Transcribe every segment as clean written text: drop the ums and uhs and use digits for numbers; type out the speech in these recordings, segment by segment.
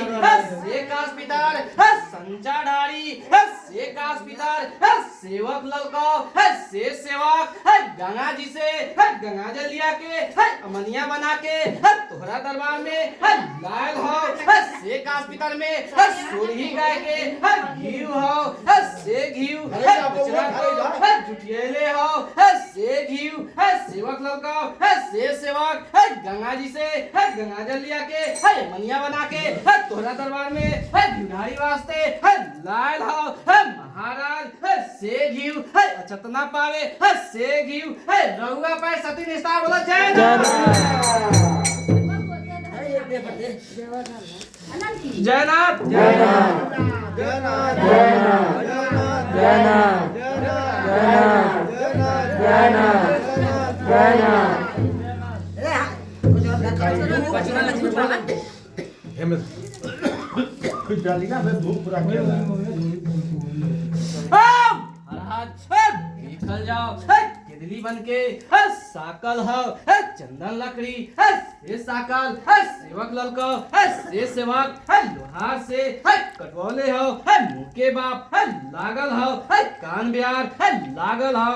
से कास पितार संचा डाली से कास पितार सेवक ललकाओ से सेवक गंगा जी से गंगा जल लिया के अमनिया बना के तोहरा दरबार में लायल हो से कास पितर में सोरही गाय के घीव हो से घीव बचरा को जुटियले हो से घीव सेवक ललकाओ से सेवक गंगा जी से गंगा जल लिया के मनिया बना के तोहरा दरबार में गिरधारी वास्ते लायल हो महाराज से घीव अचतना पावे से घीव रहुआ पे सती निष्ठा बोला जय जयनाथ जयनाथ जयनाथ जयनाथ जयनाथ कुछ डाली ना मैं भूख पूरा किया निकल जाओ केदली बन के साकल हो चंदन लकड़ी से साकल सेवक ललको से सेवक लोहार से कटवले हो मुके बाप लागल हो कान ब्यार लागल हो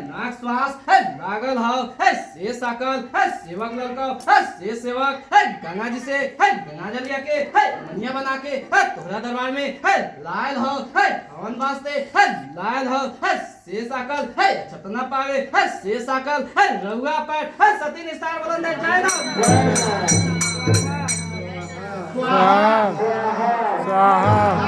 नाक श्वास लागल हो से साकल सेवक ललको से सेवक गंगा जी से गंगा जलिया के मनिया बना के तोहरा दरबार में लायल हो हवन वास्ते लायल हो से साकल छतना पावे से साकल रहुआ पर सती निस्तार बोलन जय स्वाहा स्वाहा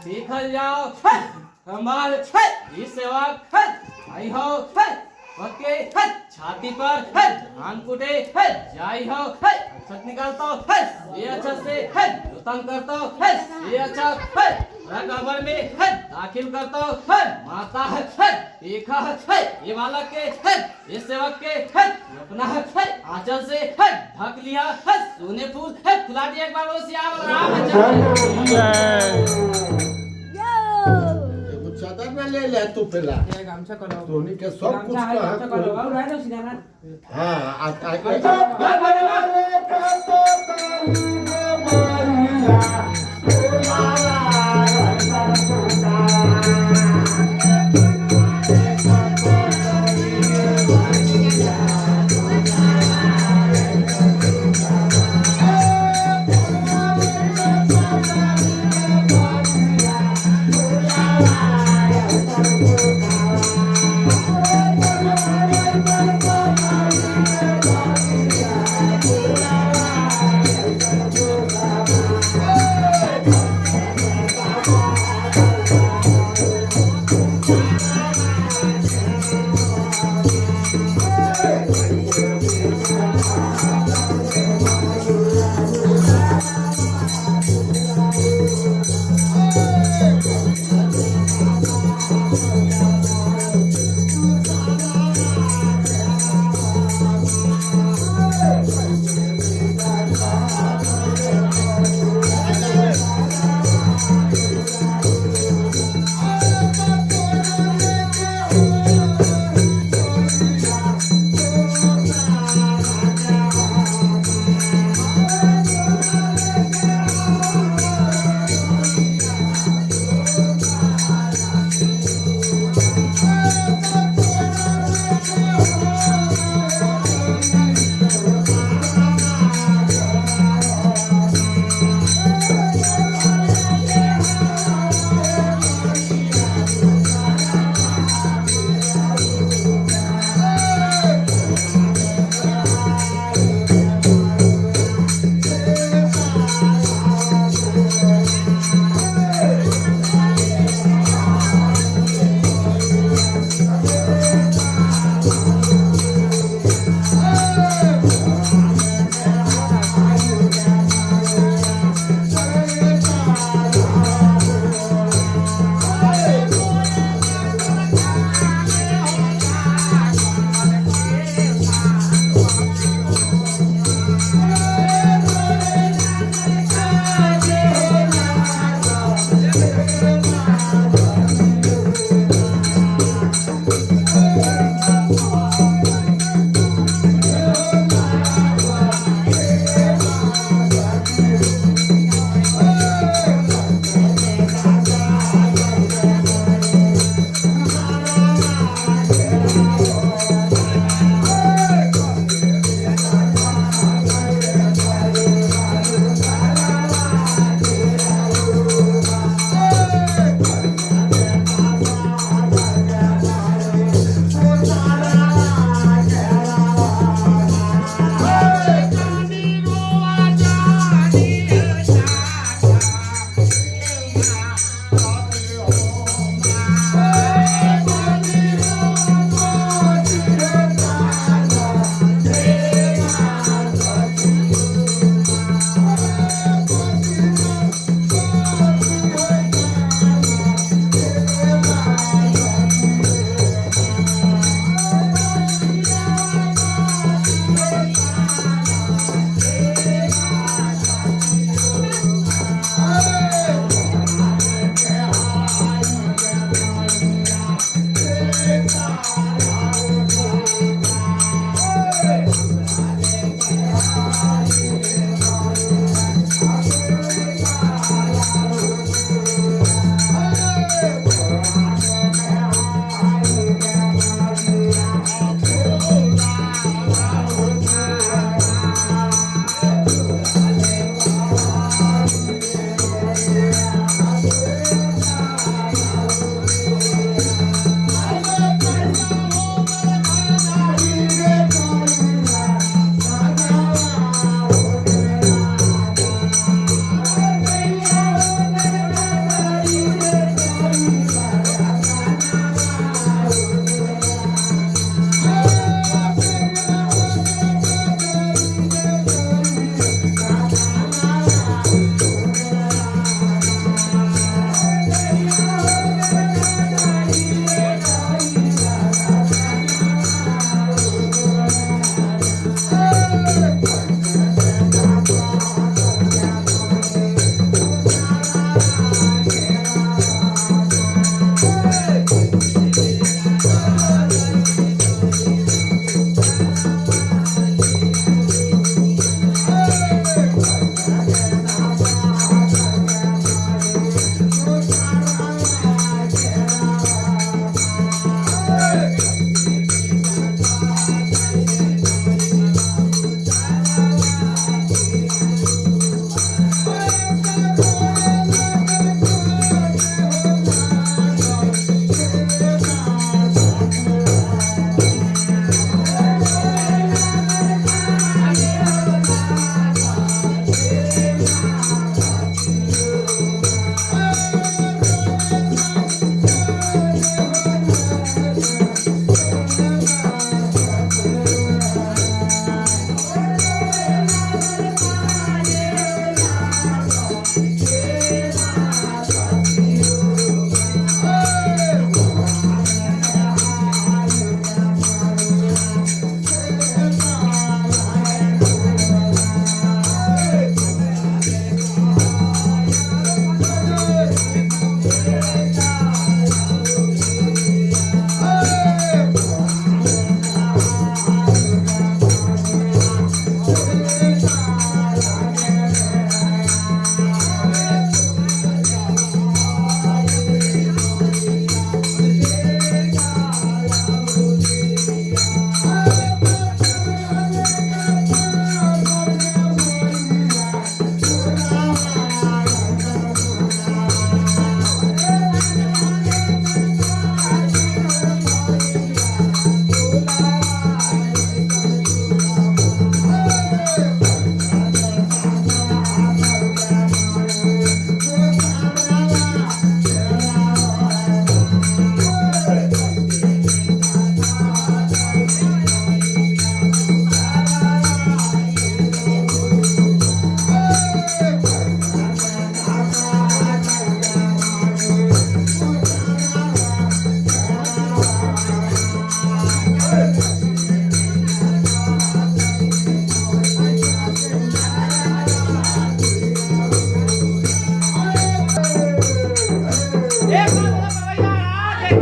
देखल जाओ हमारे इस सेवक आई हो ओके छाती पर धान कुटे जाई हो अक्षत निकालता ये अच्छा से रुतन करता ये अच्छा कबर में दाखिल करता माता देखा ये बालक के ये सेवक के अपना आंचल से ढक लिया सोने फूल फुला दिया एक बार बोलो सियावर राम चादर में ले ले तू पहला गामछा करो धोनी के सब कुछ का हां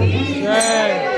जय